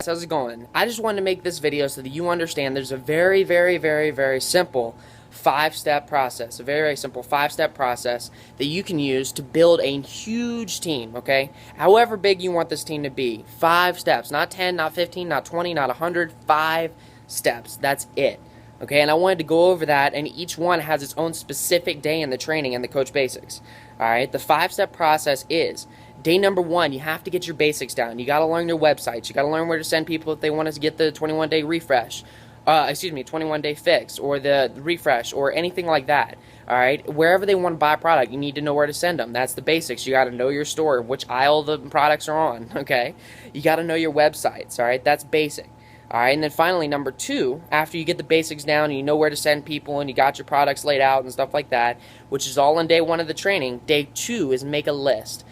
How's it going? I just wanted to make this video so that you understand there's a very simple five-step process, a very simple five-step process that you can use to build a huge team, okay? However big you want this team to be, 5 steps, not 10, not 15, not 20, not 100, 5 steps, that's it. Okay, and I wanted to go over that, and each one has its own specific day in the training and the Coach Basics. Alright, the 5-step process is day number 1, you have to get your basics down. You got to learn your websites. You got to learn where to send people if they want to get the 21-day refresh. 21-day fix, or the refresh, or anything like that. Alright, wherever they want to buy a product, you need to know where to send them. That's the basics. You got to know your store, which aisle the products are on, okay? You got to know your websites, alright? That's basic. Alright, and then finally, number 2, after you get the basics down and you know where to send people and you got your products laid out and stuff like that, which is all on day 1 of the training, day 2 is make a list.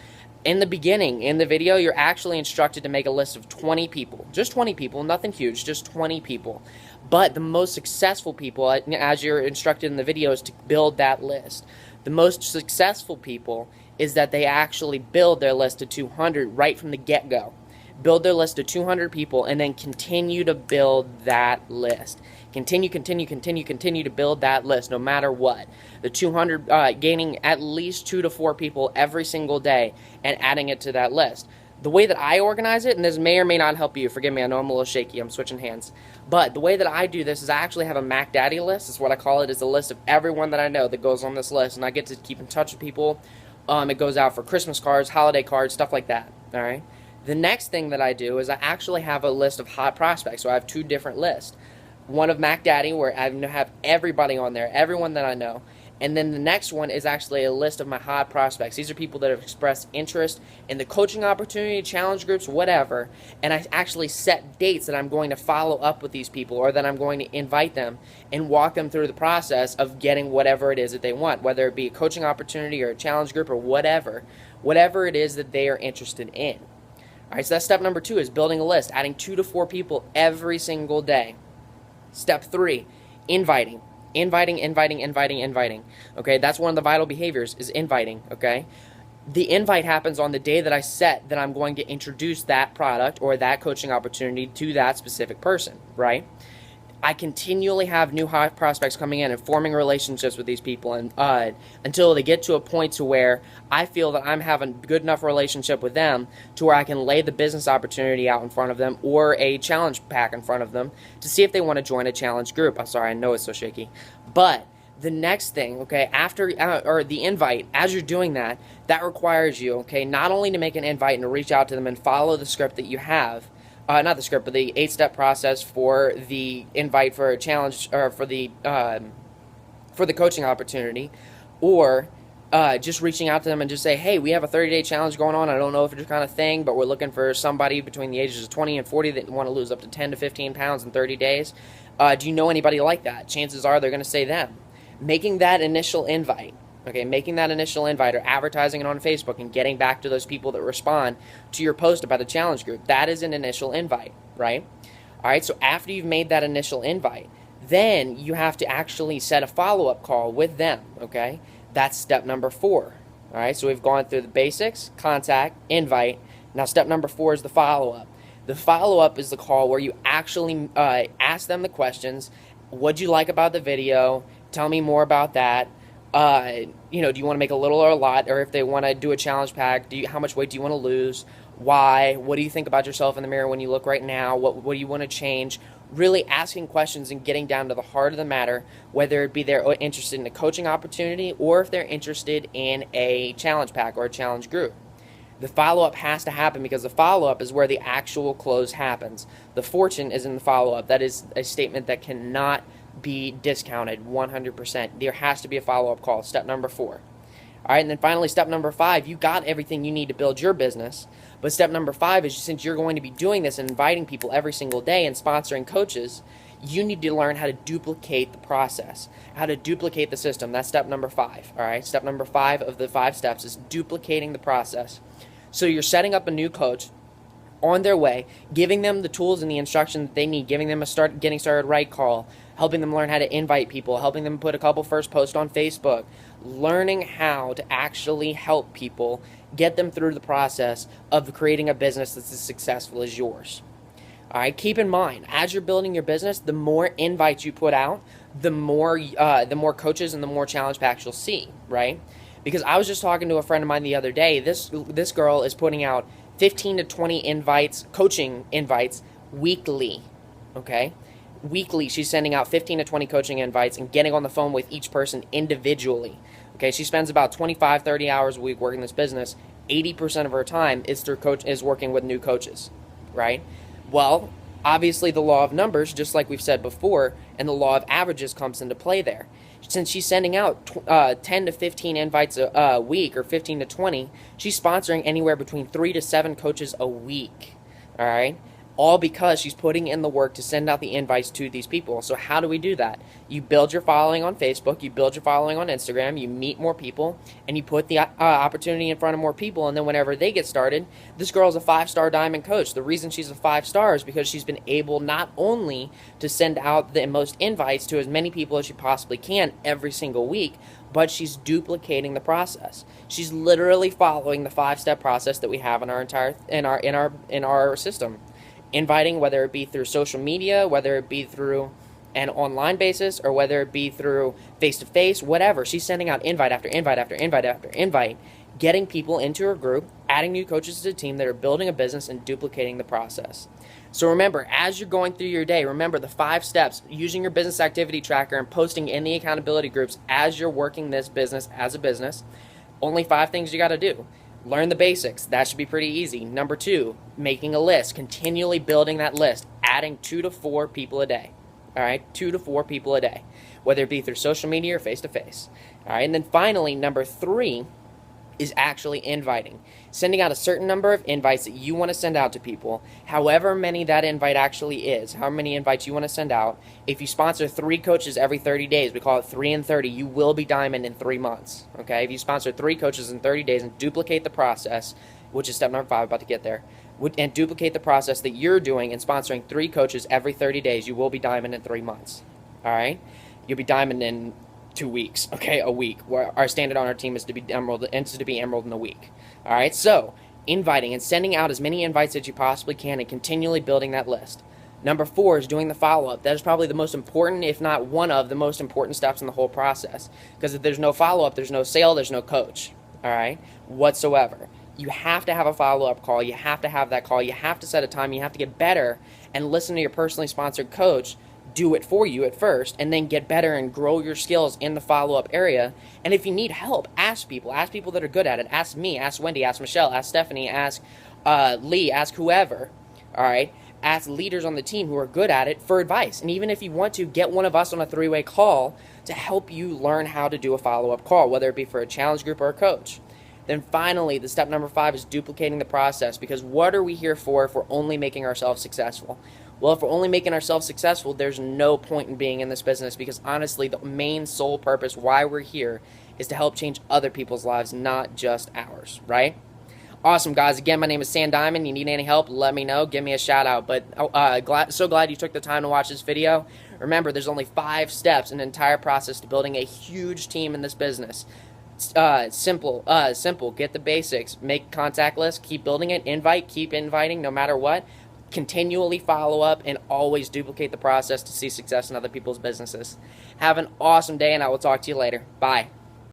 In the beginning, in the video, you're actually instructed to make a list of 20 people. Just 20 people, nothing huge, just 20 people. But the most successful people, as you're instructed in the video, is to build that list. The most successful people is that they actually build their list to 200 right from the get-go. Build their list to 200 people and then continue to build that list. Continue to build that list no matter what. The 200, gaining at least 2 to 4 people every single day and adding it to that list. The way that I organize it, and this may or may not help you, forgive me, I know I'm a little shaky, I'm switching hands. But the way that I do this is I actually have a Mac Daddy list. It's what I call it. It's a list of everyone that I know that goes on this list, and I get to keep in touch with people. It goes out for Christmas cards, holiday cards, stuff like that. All right. The next thing that I do is I actually have a list of hot prospects. So I have 2 different lists. One of Mac Daddy, where I have everybody on there, everyone that I know. And then the next one is actually a list of my hot prospects. These are people that have expressed interest in the coaching opportunity, challenge groups, whatever. And I actually set dates that I'm going to follow up with these people, or that I'm going to invite them and walk them through the process of getting whatever it is that they want, whether it be a coaching opportunity or a challenge group or whatever it is that they are interested in. All right, so that's step number 2, is building a list, adding 2 to 4 people every single day. Step 3, inviting. Inviting. Okay, that's one of the vital behaviors, is inviting, okay? The invite happens on the day that I set that I'm going to introduce that product or that coaching opportunity to that specific person, right? I continually have new hot prospects coming in and forming relationships with these people, and until they get to a point to where I feel that I'm having a good enough relationship with them to where I can lay the business opportunity out in front of them, or a challenge pack in front of them, to see if they want to join a challenge group. I'm sorry, I know it's so shaky. But the next thing, okay, after or the invite, as you're doing that, that requires you, okay, not only to make an invite and to reach out to them and follow the script that you have, not the script, but the 8-step process for the invite for a challenge, or for the coaching opportunity, or just reaching out to them and just say, hey, we have a 30-day challenge going on. I don't know if it's your kind of thing, but we're looking for somebody between the ages of 20 and 40 that want to lose up to 10 to 15 pounds in 30 days. Do you know anybody like that? Chances are they're going to say them. Making that initial invite. Okay, making that initial invite, or advertising it on Facebook and getting back to those people that respond to your post about the challenge group, that is an initial invite, right? All right, so after you've made that initial invite, then you have to actually set a follow-up call with them, okay? That's step number 4, all right? So we've gone through the basics, contact, invite. Now step number 4 is the follow-up. The follow-up is the call where you actually ask them the questions. What'd you like about the video? Tell me more about that. Do you want to make a little or a lot? Or if they want to do a challenge pack, how much weight do you want to lose? Why? What do you think about yourself in the mirror when you look right now? What do you want to change? Really asking questions and getting down to the heart of the matter, whether it be they're interested in a coaching opportunity or if they're interested in a challenge pack or a challenge group. The follow-up has to happen, because the follow-up is where the actual close happens. The fortune is in the follow-up. That is a statement that cannot be discounted 100%. There has to be a follow-up call. Step number 4. All right, and then finally, step number 5, you got everything you need to build your business. But step number 5 is, since you're going to be doing this and inviting people every single day and sponsoring coaches, you need to learn how to duplicate the process, how to duplicate the system. That's step number 5. All right, step number 5 of the 5 steps is duplicating the process. So you're setting up a new coach on their way, giving them the tools and the instruction that they need, giving them a getting started right call, helping them learn how to invite people, helping them put a couple first posts on Facebook, learning how to actually help people, get them through the process of creating a business that's as successful as yours. All right, keep in mind, as you're building your business, the more invites you put out, the more coaches and the more challenge packs you'll see, right? Because I was just talking to a friend of mine the other day. This girl is putting out 15 to 20 invites, coaching invites weekly, okay? Weekly, she's sending out 15 to 20 coaching invites and getting on the phone with each person individually. Okay, she spends about 25, 30 hours a week working this business. 80% of her time is working with new coaches, right? Well, obviously the law of numbers, just like we've said before, and the law of averages comes into play there. Since she's sending out 10 to 15 invites a week, or 15 to 20, she's sponsoring anywhere between 3 to 7 coaches a week, all right? All because she's putting in the work to send out the invites to these people. So how do we do that? You build your following on Facebook, you build your following on Instagram, you meet more people, and you put the opportunity in front of more people, and then whenever they get started, this girl's a 5-star diamond coach. The reason she's a 5-star is because she's been able not only to send out the most invites to as many people as she possibly can every single week, but she's duplicating the process. She's literally following the 5-step process that we have in our system. Inviting, whether it be through social media, whether it be through an online basis, or whether it be through face-to-face, whatever. She's sending out invite after invite after invite after invite, getting people into her group, adding new coaches to the team that are building a business and duplicating the process. So remember, as you're going through your day, remember the 5 steps, using your business activity tracker and posting in the accountability groups as you're working this business as a business. Only 5 things you got to do. Learn the basics. That should be pretty easy. Number 2, making a list. Continually building that list. Adding 2 to 4 people a day. All right? 2 to 4 people a day. Whether it be through social media or face-to-face. All right? And then finally, number 3 is actually inviting. Sending out a certain number of invites that you want to send out to people, however many that invite actually is, how many invites you want to send out. If you sponsor 3 coaches every 30 days, we call it 3 and 30, you will be diamond in 3 months. Okay? If you sponsor 3 coaches in 30 days and duplicate the process, which is step number 5, about to get there, and duplicate the process that you're doing and sponsoring 3 coaches every 30 days, you will be diamond in 3 months. All right? You'll be diamond in 2 weeks, okay, a week. Where our standard on our team is to be emerald in a week. All right, so inviting and sending out as many invites as you possibly can and continually building that list. Number 4 is doing the follow-up. That is probably the most important, if not one of the most important steps in the whole process. Because if there's no follow-up, there's no sale, there's no coach, all right, whatsoever. You have to have a follow-up call. You have to have that call. You have to set a time. You have to get better and listen to your personally sponsored coach do it for you at first, and then get better and grow your skills in the follow-up area. And if you need help, ask people that are good at it. Ask me, ask Wendy, ask Michelle, ask Stephanie, ask Lee, ask whoever, all right? Ask leaders on the team who are good at it for advice. And even if you want to, get one of us on a 3-way call to help you learn how to do a follow-up call, whether it be for a challenge group or a coach. Then finally, the step number 5 is duplicating the process, because what are we here for if we're only making ourselves successful? Well, if we're only making ourselves successful, there's no point in being in this business, because honestly, the main sole purpose why we're here is to help change other people's lives, not just ours, right? Awesome, guys. Again, my name is Sam Diamond. You need any help, let me know. Give me a shout out. But so glad you took the time to watch this video. Remember, there's only 5 steps in the entire process to building a huge team in this business. Simple. Get the basics. Make contact lists. Keep building it. Keep inviting no matter what. Continually follow up and always duplicate the process to see success in other people's businesses. Have an awesome day, and I will talk to you later. Bye.